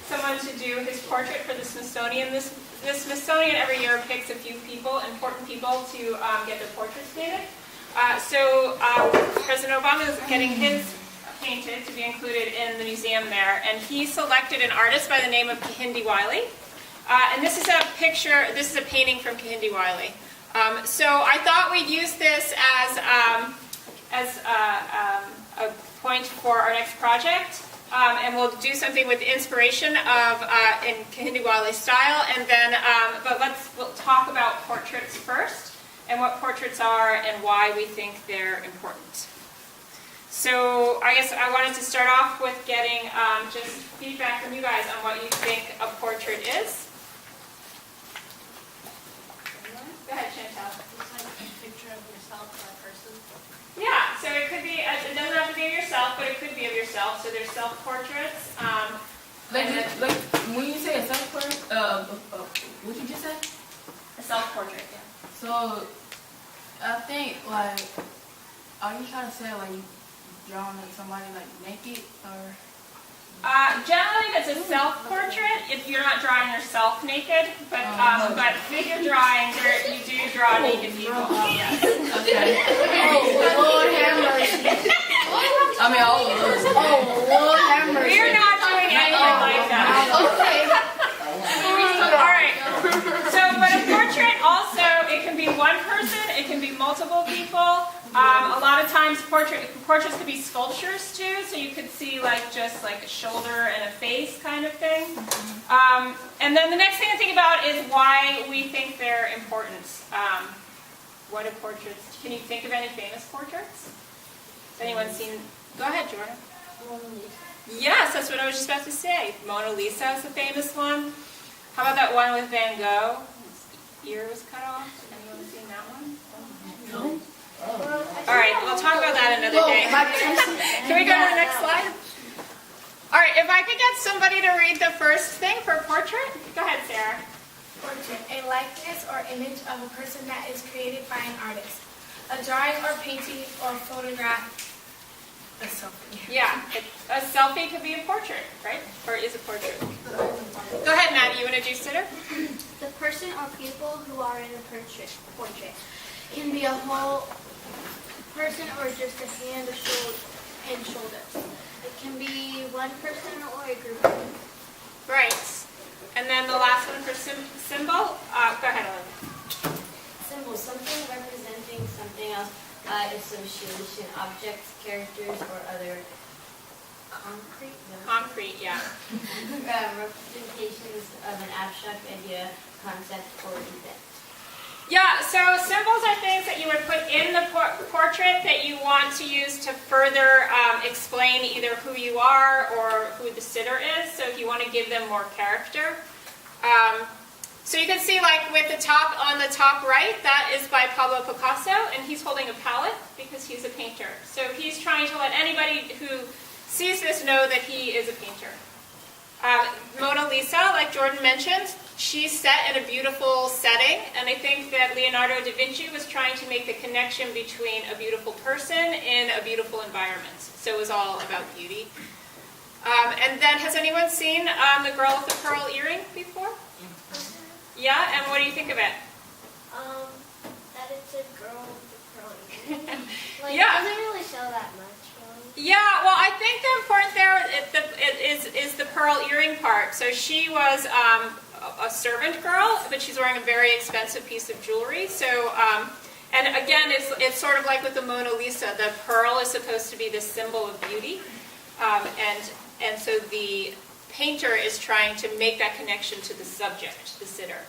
Someone to do his portrait for the Smithsonian. The Smithsonian every year picks a few people, important people, to get their portraits dated. So President Obama is getting his painted to be included in the museum there, and he selected an artist by the name of Kehinde Wiley. And this is a picture, this is a painting from Kehinde Wiley. So I thought we'd use this as a point for our next project. And we'll do something with inspiration of in Kehinde Wiley's style, and then, but we'll talk about portraits first, and what portraits are, and why we think they're important. So I guess I wanted to start off with getting just feedback from you guys on what you think a portrait is. Go ahead, Chantal. It's like a picture of yourself or a person. Yeah, so it could be, it doesn't have to be of yourself, but it could be of yourself. So there's self-portraits. Like when you say a self-portrait, what you just say? A self-portrait, yeah. So, I think, like, are you trying to say, like, you drawing like somebody, like, naked, or? Generally, it's a self-portrait if you're not drawing yourself naked, but figure drawing, you do draw naked people. Yes. Okay. Oh, Lord have mercy. I mean, all of us. Oh, Lord have mercy. We're not doing anything like that. Okay. All right. So, but a portrait also, it can be one person, it can be multiple people. A lot of times portraits could be sculptures too, so you could see like just like a shoulder and a face kind of thing. And then the next thing to think about is why we think they're important. What are portraits? Can you think of any famous portraits? Has anyone seen? Go ahead, Jordan. Mona Lisa. Yes, that's what I was just about to say. Mona Lisa is a famous one. How about that one with Van Gogh? His ear was cut off. Anyone seen that one? No. All right, we'll talk about that another day. Can we go to the next slide? All right, if I could get somebody to read the first thing for a portrait. Go ahead, Sarah. Portrait, a likeness or image of a person that is created by an artist. A drawing or painting or photograph. A selfie. Yeah, a selfie could be a portrait, right? Or is a portrait. Go ahead, Matt. You want to do sitter? The person or people who are in the portrait can be a whole person or just a hand and shoulders. It can be one person or a group of them. Right. And then the last one for symbol. Go ahead, Ellen. Symbol, something representing something else by association, objects, characters, or other concrete Yeah. representations of an abstract idea, concept, or event. Yeah, so symbols are things that you would put in the portrait that you want to use to further explain either who you are or who the sitter is, so if you want to give them more character. So you can see like with the top on the top right, that is by Pablo Picasso, and he's holding a palette because he's a painter. So he's trying to let anybody who sees this know that he is a painter. Mona Lisa, like Jordan mentioned, she's set in a beautiful setting, and I think that Leonardo da Vinci was trying to make the connection between a beautiful person in a beautiful environment. So it was all about beauty. And then, has anyone seen The Girl with the Pearl Earring before? Yeah, and what do you think of it? That it's a girl with a pearl earring. Like, Yeah. it doesn't really show that much, really. Yeah, well, I think the important there is the pearl earring part. So she was a servant girl, but she's wearing a very expensive piece of jewelry. So, and again, it's sort of like with the Mona Lisa. The pearl is supposed to be the symbol of beauty, and so the painter is trying to make that connection to the subject, the sitter.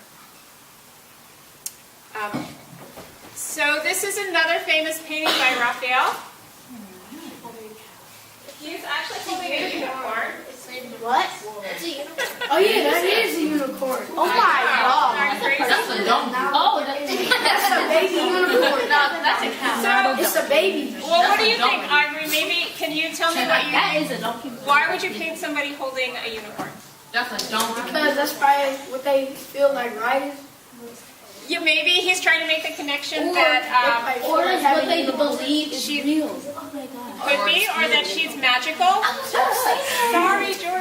So this is another famous painting by Raphael. He's actually holding a unicorn. What? It's a unicorn. Oh yeah, that is a unicorn. Oh my god. That's a donkey. Oh, That's a baby unicorn. that's a cow. It's a baby. Well, what do you think, Ivory? Maybe can you tell me what That you? is a donkey. Why would you paint somebody holding a unicorn? That's a donkey. Because that's probably what they feel like riding. Yeah, maybe he's trying to make the connection that Or is what they believe is She- real. Oh my god. could be, or that she's magical. Sorry, Jordan.